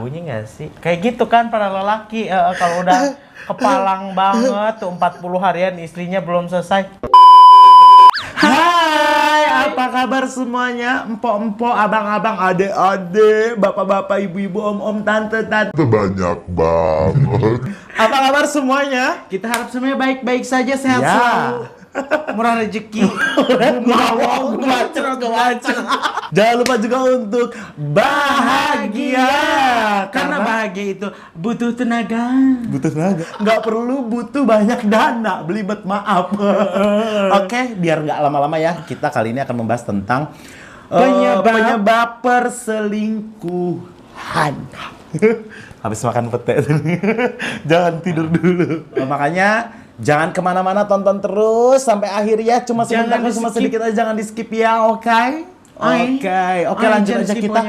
Bunyi nggak sih? Kayak gitu kan para lelaki kalau udah kepalang banget tuh 40 harian istrinya belum selesai. Hai, apa kabar semuanya? Empok-empok, abang-abang, adek-adek, bapak-bapak, ibu-ibu, om-om, tante-tante. Banyak banget. Apa kabar semuanya? Kita harap semuanya baik-baik saja, sehat selalu. Murah rezeki. Mau gua Jangan lupa juga untuk bahagia. Karena bahagia itu butuh tenaga. Butuh tenaga. Nggak perlu butuh banyak dana. Belibet, maaf. Oke, biar nggak lama-lama ya. Kita kali ini akan membahas tentang Penyebab perselingkuhan. habis makan pete. Jangan tidur dulu. Makanya jangan kemana-mana, tonton terus sampai akhir ya. Cuma sebentar, Jangan cuma di-skip. sedikit aja, jangan di skip ya, oke? Oke, lanjut aja kita.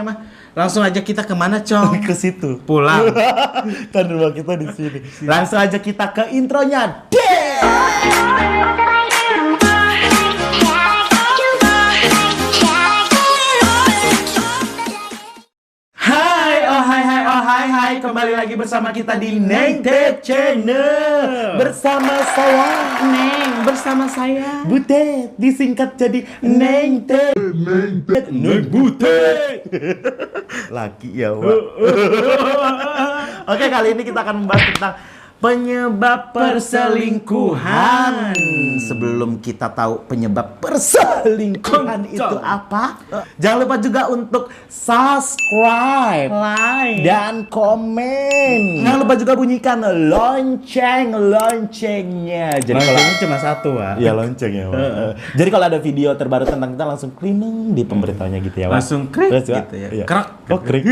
Langsung aja kita kemana, Cong? Ke situ. Pulang. Kan rumah kita di sini. Langsung aja kita ke intronya. Hai, kembali lagi bersama kita di Neng Tet Channel. Bersama saya Neng, bersama saya Butet disingkat jadi Neng Tet. Neng Butet. Laki ya, Wak. Oke, kali ini kita akan membahas tentang penyebab perselingkuhan. Sebelum kita tahu penyebab perselingkuhan itu apa, jangan lupa juga untuk subscribe, like, dan komen. Jangan lupa juga bunyikan loncengnya. Jadi Loncengnya cuma satu, Wak. Iya, lonceng ya, Wak. Jadi kalau ada video terbaru tentang kita langsung klineng di pemberitahuannya gitu ya, Wak. Langsung krik Terus, Wak, gitu ya. iya. Krak. Oh, krik.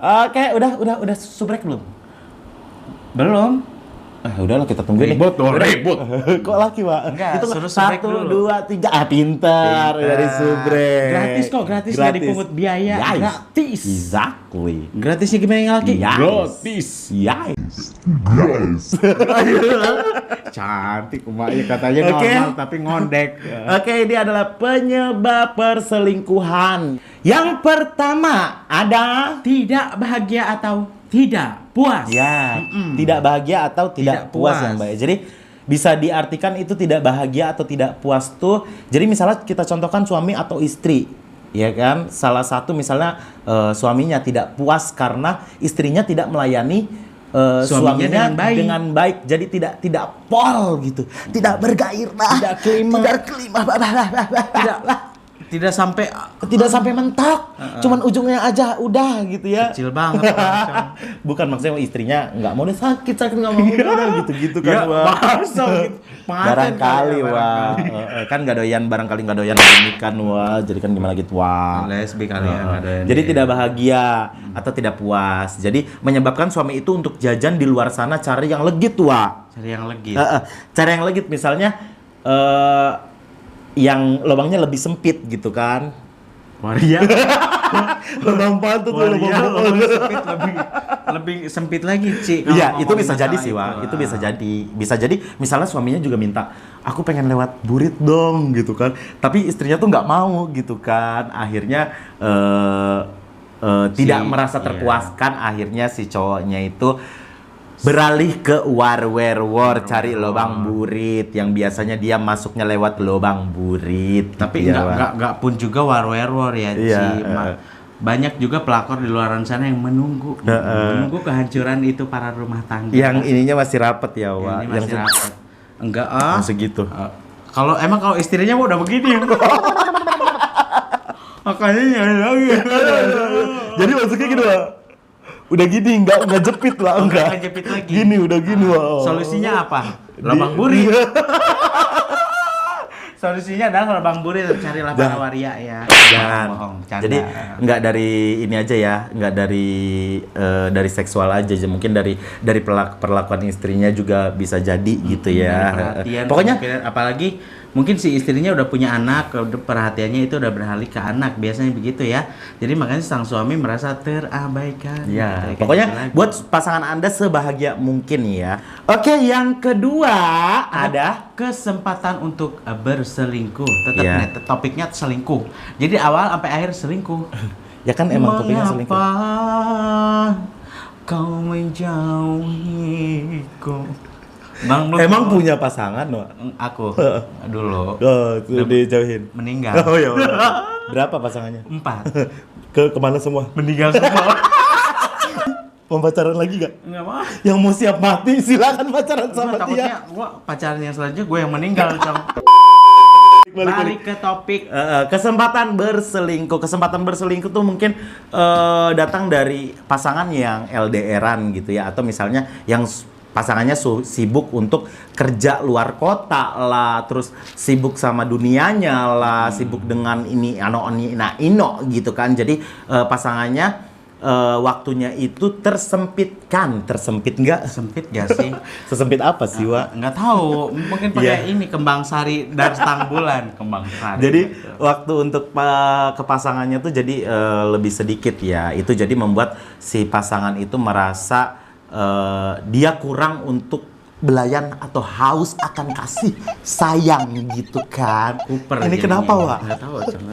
Oke, udah subrek belum? Belum. Udahlah kita tunggu nih. Ribut. Kok laki, Wak? Enggak, Itu suruh subrek 1, dulu. 2, 3. Pintar dari subrek. Gratis kok, gratis. Nggak dipungut biaya. Yes. Gratis. Exactly. Gratisnya gimana yang laki? Yes. Gratis. Yes. Guys, Cantik emaknya katanya Oke. normal tapi ngondek. Oke, ini adalah penyebab perselingkuhan. Yang pertama ada Tidak bahagia atau tidak puas. ya, tidak bahagia atau tidak, Tidak puas puas. yang baik. Jadi bisa diartikan itu tidak bahagia atau tidak puas tuh. Jadi misalnya kita contohkan suami atau istri, ya kan? Salah satu misalnya suaminya tidak puas karena istrinya tidak melayani suaminya dengan baik. Jadi tidak pol gitu, tidak bergairah, Tidak kelima. Tidak sampai tidak sampai mentok, cuman ujungnya aja udah gitu ya. kecil banget. Bukan maksudnya istrinya nggak mau deh, sakit nggak mau udah gitu kan, Ya, Wak. masa gitu. Pengantin Barangkali, kali ya, Wak. Kan nggak doyan, barangkali nggak doyan ini kan, Wak. Jadi kan gimana gitu, Wak. Lesbi kali ya, nggak doyan Jadi dia. tidak bahagia atau tidak puas. Jadi menyebabkan suami itu untuk jajan di luar sana cari yang legit, Wak. Cari yang legit. Cari yang legit, misalnya yang lubangnya lebih sempit gitu kan. Waria. Lubang pantat tuh, Waria lubang lebih sempit lagi, Ci. Iya, Kalau itu bisa ngomongin jadi masalah sih, Wak. Itu bisa Ah. jadi. Bisa jadi misalnya suaminya juga minta, "Aku pengen lewat burit dong," gitu kan. Tapi istrinya tuh nggak mau gitu kan. Akhirnya tidak merasa iya. terpuaskan. Akhirnya si cowoknya itu beralih ke war cari lubang burit yang biasanya dia masuknya lewat lubang burit. Tapi gitu ya, Wak. enggak pun juga war ya, Iya, Ci. Banyak juga pelakor di luar sana yang menunggu kehancuran itu para rumah tangga. Yang ininya masih rapet ya, Wak. ini masih Yang rapat. Enggak segitu. Kalau istrinya mah udah begini. Makanya nyari lagi. Jadi maksudnya gini, Wak. Udah gini, nggak jepit lah, enggak. Nggak jepit lagi. Gini, udah gini, Wak. Solusinya apa? Lubang burit. Solusinya adalah lubang burit, carilah para waria ya. Jangan. Bohong, canda. Jadi nggak dari ini aja ya, nggak dari seksual aja, mungkin dari perlakuan istrinya juga bisa jadi gitu ya. Perhatian, Pokoknya apalagi mungkin si istrinya udah punya anak, perhatiannya itu udah beralih ke anak, biasanya begitu ya. Jadi makanya sang suami merasa terabaikan. ya, Kayak pokoknya gitu lagi. buat pasangan Anda sebahagia mungkin ya. Oke, yang kedua ada kesempatan untuk berselingkuh. Tetap Iya. topiknya selingkuh. Jadi awal sampai akhir selingkuh. Ya kan emang topiknya selingkuh. Mengapa kau menjauhiku? Bang, belum- Emang punya pasangan, Wak? Aku dulu Oh, tuh dijauhin. meninggal. Oh ya Allah. Berapa pasangannya? 4 Kemana semua? meninggal semua. Mau pacaran lagi gak? Enggak mau. Yang mau siap mati silakan pacaran sama Takutnya dia. gua pacarnya selanjutnya gue yang meninggal, Cong. Balik ke topik. Kesempatan berselingkuh. Kesempatan berselingkuh tuh mungkin datang dari pasangan yang LDRan gitu ya, atau misalnya yang pasangannya sibuk untuk kerja luar kota lah, terus sibuk sama dunianya lah, sibuk dengan ini ino gitu kan. Jadi pasangannya waktunya itu tersempit nggak? Sempit gak sih? Sesempit apa sih, Wak? Nggak tahu, mungkin pakai Iya. ini kembang sari dari setang bulan, kembang sari. Jadi waktu untuk ke pasangannya tuh jadi lebih sedikit ya. Itu jadi membuat si pasangan itu merasa dia kurang untuk belayan atau haus akan kasih sayang gitu kan. Kuper Ini jadinya. kenapa, Wak? Nggak tahu, Cong.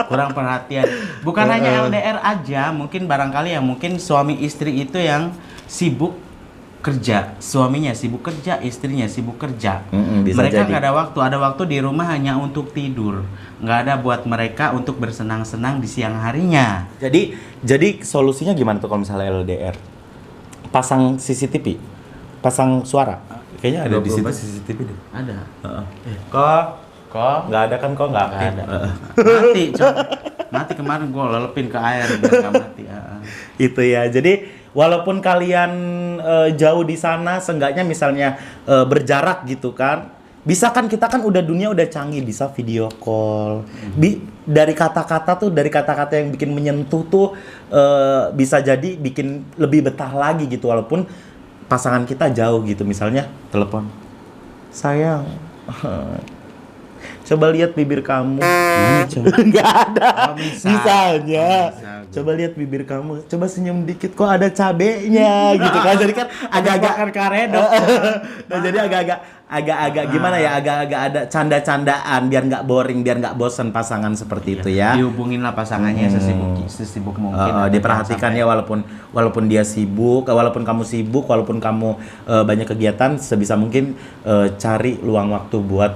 Kurang perhatian. Bukan hanya LDR aja, mungkin barangkali ya mungkin suami istri itu yang sibuk kerja, suaminya sibuk kerja, istrinya sibuk kerja. Bisa Mereka jadi. nggak ada waktu di rumah hanya untuk tidur, nggak ada buat mereka untuk bersenang-senang di siang harinya. Jadi solusinya gimana tuh kalau misalnya LDR? Pasang CCTV, pasang suara. Kayaknya ada di situ 24. CCTV deh. Ada. Kok nggak ada kan? Kok nggak Nggak aktif? ada. Mati, Cong. Mati kemarin gue lelepin ke air biar nggak mati. Itu ya. Jadi walaupun kalian jauh di sana, seenggaknya misalnya berjarak gitu kan. Bisa kan, kita kan dunia udah canggih, bisa video call. Dari kata-kata yang bikin menyentuh tuh bisa jadi bikin lebih betah lagi gitu, walaupun pasangan kita jauh gitu. Misalnya telepon, sayang, coba lihat bibir kamu. Nggak ada. Oh, Misalnya, bisa. coba lihat bibir kamu, coba senyum dikit, kok ada cabenya gitu kan. Jadi kan agak-agak karedok. nah, jadi agak-agak gimana ya, agak-agak ada canda-candaan biar nggak boring, biar nggak bosen pasangan seperti itu ya. Dihubungin lah pasangannya sesibuk mungkin. Diperhatikan ya, walaupun dia sibuk, walaupun kamu sibuk, walaupun kamu banyak kegiatan, sebisa mungkin cari luang waktu buat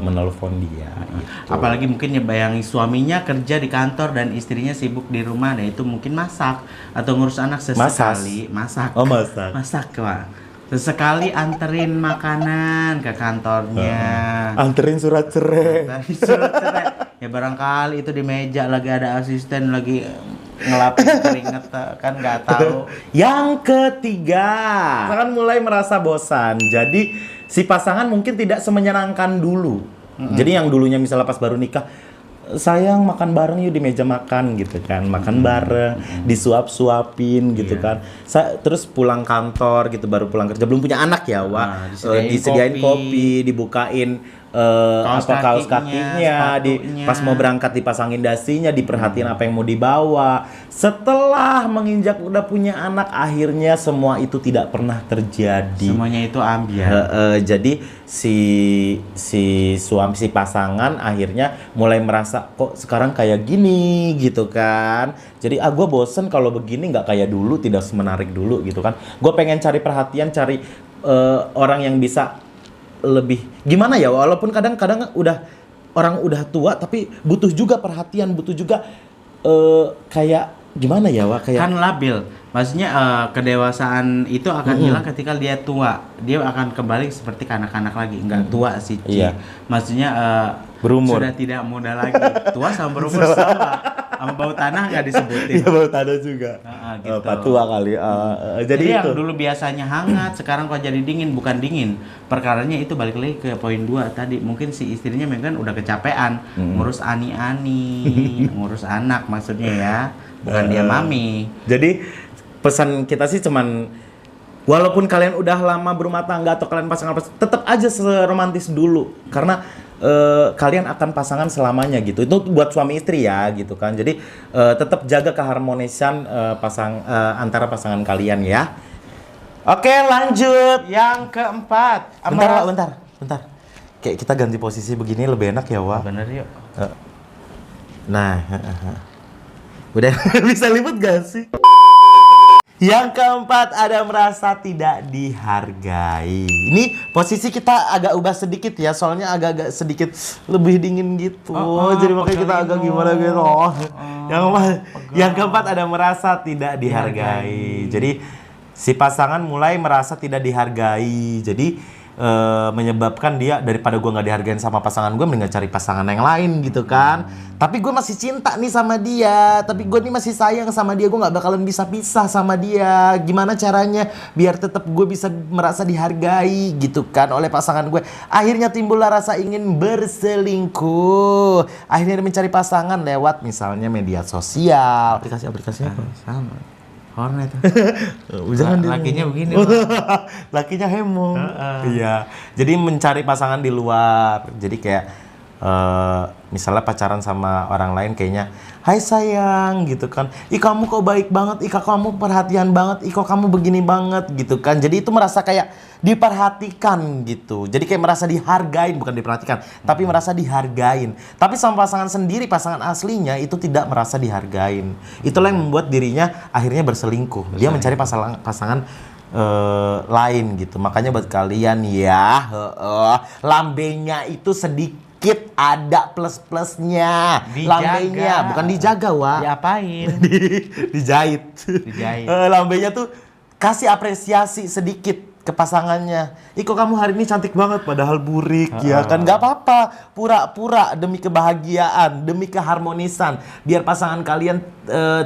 menelpon dia. Gitu. Apalagi mungkin ya bayangi suaminya kerja di kantor dan istrinya sibuk di rumah, dan itu mungkin masak atau ngurus anak sesekali. Masak. Oh, masak. Masak, Pak. Sesekali anterin makanan ke kantornya. Anterin surat cerai. Tadi surat cerai. Ya barangkali itu di meja lagi ada asisten lagi ngelapin keringet, kan nggak tahu. Yang ketiga, pasangan mulai merasa bosan. Jadi si pasangan mungkin tidak semenyenangkan dulu. Jadi yang dulunya misalnya pas baru nikah, sayang makan bareng yuk di meja makan gitu kan, makan bareng, disuap-suapin gitu kan. Terus pulang kantor gitu, baru pulang kerja, belum punya anak ya, Wak. Disediain kopi, dibukain kaos kakinya, pas mau berangkat dipasangin dasinya, diperhatiin apa yang mau dibawa. Setelah menginjak udah punya anak, akhirnya semua itu tidak pernah terjadi. Semuanya itu ambiar. Jadi si pasangan akhirnya mulai merasa kok sekarang kayak gini gitu kan. Jadi gue bosen kalau begini, nggak kayak dulu, tidak semenarik dulu gitu kan. Gue pengen cari perhatian, cari orang yang bisa lebih gimana ya, walaupun kadang-kadang orang udah tua tapi butuh juga perhatian, butuh juga kayak gimana ya, Wak, kayak Kan labil. Maksudnya kedewasaan itu akan hilang ketika dia tua. Dia akan kembali seperti kanak-kanak lagi. Enggak tua sih, Ci. Iya. Maksudnya Berumur. sudah tidak muda lagi. Tua sama berumur sama. Sama bau tanah nggak disebutin. Iya, baru ada juga. Gitu. Patua kali. Jadi itu. yang dulu biasanya hangat, sekarang kok jadi dingin, bukan dingin. Perkaranya itu balik lagi ke poin 2 tadi. Mungkin si istrinya memang udah kecapean ngurus ani-ani, ngurus anak maksudnya ya. Bukan dia mami. Jadi pesan kita sih cuman, walaupun kalian udah lama berumah tangga atau kalian pasangan, tetap aja seromantis dulu, karena kalian akan pasangan selamanya gitu. Itu buat suami istri ya gitu kan. Jadi tetap jaga keharmonisan antara pasangan kalian ya. Oke, lanjut. Yang keempat, Bentar, Wak, bentar. Kayak kita ganti posisi begini lebih enak ya, Wak. Bener yuk. Nah, Udah bisa liput gak sih? Yang keempat ada merasa tidak dihargai. Ini posisi kita agak ubah sedikit ya, soalnya agak-agak sedikit lebih dingin gitu. Jadi makanya kita agak gimana gitu. Yang keempat ada merasa tidak dihargai. Jadi si pasangan mulai merasa tidak dihargai. Jadi menyebabkan dia daripada gue nggak dihargain sama pasangan gue, mendingan cari pasangan yang lain gitu kan. Tapi gue masih cinta nih sama dia, tapi gue nih masih sayang sama dia, gue nggak bakalan bisa pisah sama dia. Gimana caranya biar tetap gue bisa merasa dihargai gitu kan oleh pasangan gue? Akhirnya timbullah rasa ingin berselingkuh. Akhirnya dia mencari pasangan lewat misalnya media sosial. Aplikasi apa? Sama. Hornet. Jangan lakinya begini. Lakinya hemo. Iya. Jadi mencari pasangan di luar. Jadi kayak misalnya pacaran sama orang lain kayaknya, "Hai sayang," gitu kan. "Ih kamu kok baik banget, ih kamu perhatian banget, ih kok kamu begini banget," gitu kan. Jadi itu merasa kayak diperhatikan gitu. Jadi kayak merasa dihargain, bukan diperhatikan, tapi merasa dihargain. Tapi sama pasangan sendiri, pasangan aslinya itu tidak merasa dihargain. Itulah yang membuat dirinya akhirnya berselingkuh. Dia mencari pasangan lain gitu. Makanya buat kalian ya, lambenya itu sedikit ada plus-plusnya. Lambenya bukan dijaga, Wak. Diapain? Dijahit. Dijahit. Lambenya tuh kasih apresiasi sedikit ke pasangannya. "Ih kok kamu hari ini cantik banget," padahal burik ya kan. Gak apa-apa, pura-pura demi kebahagiaan, demi keharmonisan, biar pasangan kalian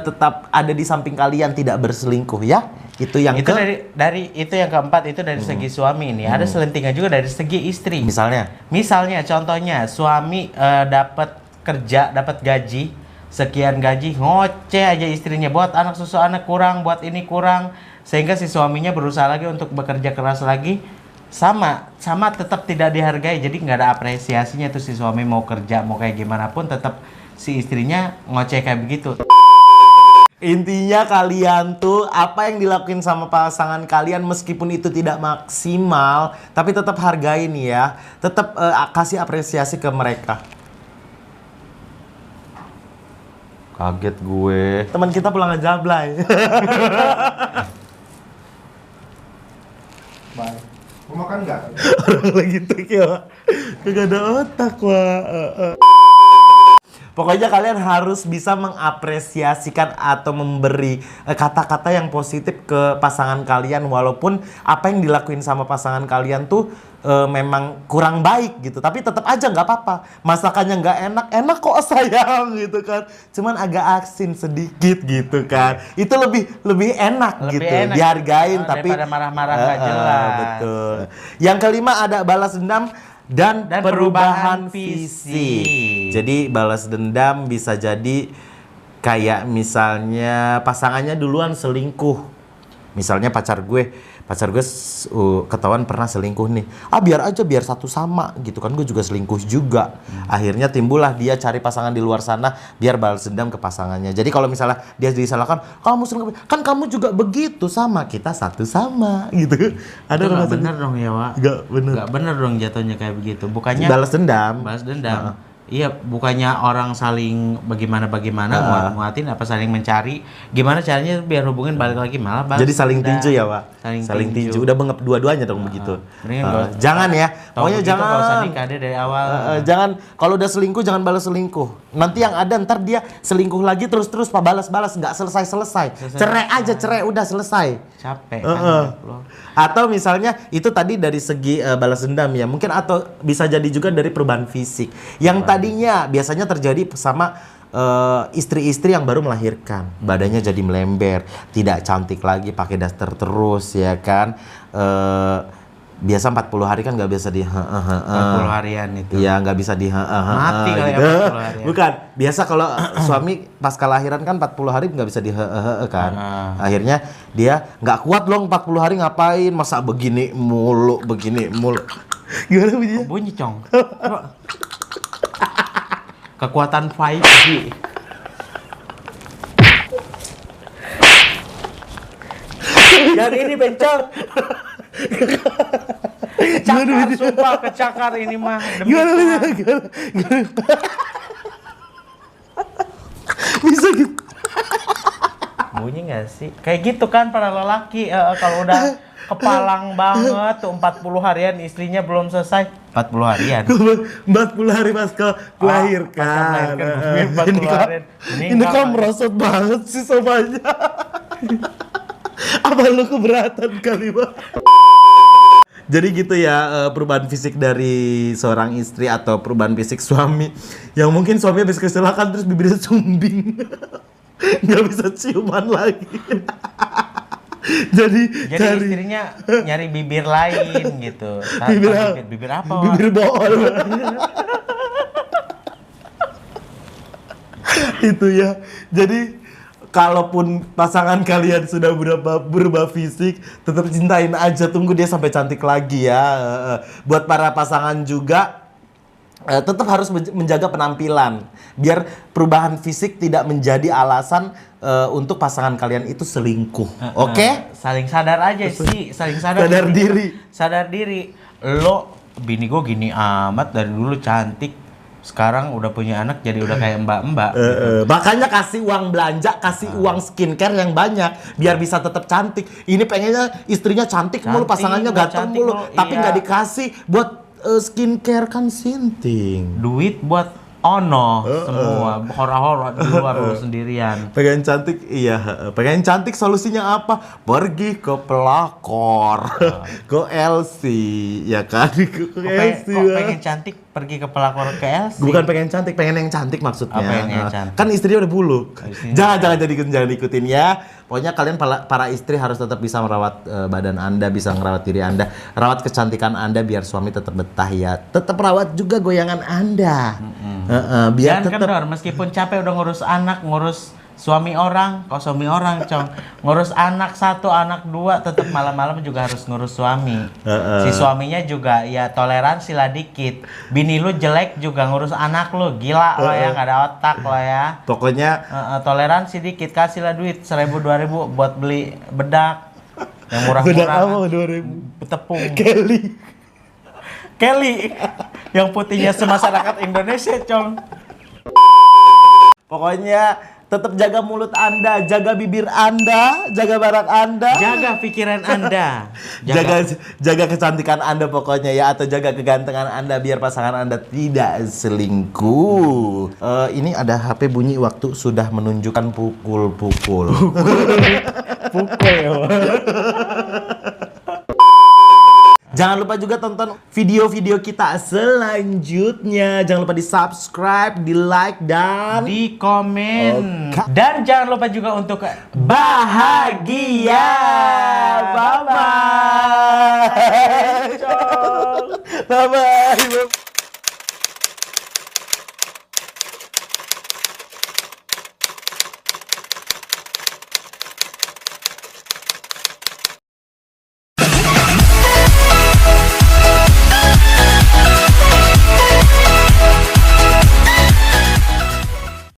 tetap ada di samping kalian, tidak berselingkuh ya. Itu yang itu dari itu yang keempat, itu dari segi suami ini. Ada selentingan juga dari segi istri. Misalnya contohnya suami dapat kerja, dapat gaji sekian, gaji ngoceh aja istrinya, buat anak susu anak kurang, buat ini kurang, sehingga si suaminya berusaha lagi untuk bekerja keras lagi, sama tetap tidak dihargai. Jadi nggak ada apresiasinya tuh, si suami mau kerja mau kayak gimana pun tetap si istrinya ngoceh kayak begitu. Intinya kalian tuh apa yang dilakuin sama pasangan kalian, meskipun itu tidak maksimal, tapi tetap hargain ya, tetap kasih apresiasi ke mereka. Kaget gue. Teman kita pulang aja, Blay. Bye. Mau makan nggak? Orang lagi tek ya, kagak ada otak, Wak. Pokoknya kalian harus bisa mengapresiasikan atau memberi kata-kata yang positif ke pasangan kalian, walaupun apa yang dilakuin sama pasangan kalian tuh memang kurang baik gitu, tapi tetap aja nggak apa-apa. Masakannya nggak enak kok sayang gitu kan, cuman agak asin sedikit gitu kan, itu lebih enak Lebih gitu, enak. dihargain. Tapi daripada marah-marah nggak jelas. Betul. Yang kelima ada balas dendam dan perubahan visi. Jadi balas dendam bisa jadi kayak misalnya pasangannya duluan selingkuh. Misalnya pacar gue ketahuan pernah selingkuh nih. Biar satu sama gitu kan, gue juga selingkuh juga. Akhirnya timbullah dia cari pasangan di luar sana biar balas dendam ke pasangannya. Jadi kalau misalnya dia disalahkan, "Kamu selingkuh, kan kamu juga begitu, sama kita satu sama," gitu. Itu nggak bener dong ya, Wak. Nggak bener dong jatuhnya kayak begitu. Bukannya balas dendam. Iya, bukannya orang saling bagaimana muat-muatin, apa saling mencari, gimana caranya biar hubungin balik lagi, malah balas Jadi saling dendam. tinju ya, Pak. Saling tinju. Udah bengep dua-duanya dong begitu. Jangan ya. Pokoknya jangan. Nggak usah nikah deh dari awal. Jangan, kalau udah selingkuh jangan balas selingkuh. Nanti yang ada ntar dia selingkuh lagi terus Pak, balas nggak selesai. Cerai udah selesai. Capek kan. Atau misalnya itu tadi dari segi balas dendam ya, mungkin, atau bisa jadi juga dari perubahan fisik. Yang tadinya biasanya terjadi sama istri-istri yang baru melahirkan, badannya jadi melember, tidak cantik lagi, pakai daster terus ya kan. Biasa 40 hari kan nggak bisa 40 harian itu. Iya, nggak bisa Mati kali ya gitu. 40 harian. Bukan, biasa kalau suami pasca lahiran kan 40 hari nggak bisa kan. Akhirnya dia nggak kuat loh 40 hari, ngapain, masa begini mulu. Gimana bunyinya? Bunyi cong. Kekuatan 5G. Dan ini bencong. Kecakar, sumpah kecakar ini mah. Gimana? Bisa gitu. bunyi nggak sih? Kayak gitu kan para lelaki kalau udah kepalang banget tuh 40 harian istrinya belum selesai. 40 harian. 40 hari pasca melahirkan. Pasca melahirkan, 40 harian. Ini kan merosot banget sih somanya. Apa lu keberatan kali, Bang? Jadi gitu ya perubahan fisik dari seorang istri atau perubahan fisik suami yang mungkin suami habis kecelakaan terus bibirnya sumbing. Nggak bisa ciuman lagi. Jadi istrinya nyari bibir lain gitu. Bibir apa? Bibir bool. Itu ya. Jadi kalaupun pasangan kalian sudah berubah fisik, tetap cintain aja, tunggu dia sampai cantik lagi ya. Buat para pasangan juga tetap harus menjaga penampilan biar perubahan fisik tidak menjadi alasan untuk pasangan kalian itu selingkuh. Oke? Saling sadar aja sih, saling sadar. Sadar diri. Lo bini gue gini amat dari dulu cantik. Sekarang udah punya anak jadi udah kayak mbak-mbak gitu. Makanya kasih uang belanja, kasih uang skincare yang banyak biar bisa tetap cantik. Ini pengennya istrinya cantik mulu, pasangannya ganteng mulu, tapi nggak dikasih buat skincare kan sinting. Duit buat ono semua hora-hora di luar lu sendirian. Pengen cantik, iya. Pengen cantik solusinya apa? Pergi ke pelakor, ke LC, ya kan? Ke LC. Kok pengen cantik pergi ke pelakor ke LC? Bukan pengen cantik, pengen yang cantik maksudnya. Pengen yang cantik. Kan istrinya udah buluk. Jangan ikutin ya. Pokoknya kalian para istri harus tetap bisa merawat badan Anda, bisa merawat diri Anda, rawat kecantikan Anda biar suami tetap betah ya. Tetap rawat juga goyangan Anda. Biar jangan kendor, meskipun capek udah ngurus anak, ngurus suami orang, ngurus anak 1, anak 2, tetap malam-malam juga harus ngurus suami. Si suaminya juga ya toleransi lah dikit. Bini lu jelek juga ngurus anak lu, gila lo ya, nggak ada otak lo ya. Pokoknya toleransi dikit, kasihlah duit 1.000-2.000 buat beli bedak yang murah-murah. bedak apa 2.000? Tepung. Kelly yang putihnya semasyarakat Indonesia, Cong. Pokoknya tetap jaga mulut Anda, jaga bibir Anda, jaga barang Anda, jaga pikiran Anda, jaga kecantikan Anda pokoknya ya, atau jaga kegantengan Anda biar pasangan Anda tidak selingkuh. Ini ada HP bunyi waktu sudah menunjukkan pukul ya. Jangan lupa juga tonton video-video kita selanjutnya. Jangan lupa di-subscribe, di-like, dan di-komen. Dan jangan lupa juga untuk bahagia. Bye-bye. Bye-bye.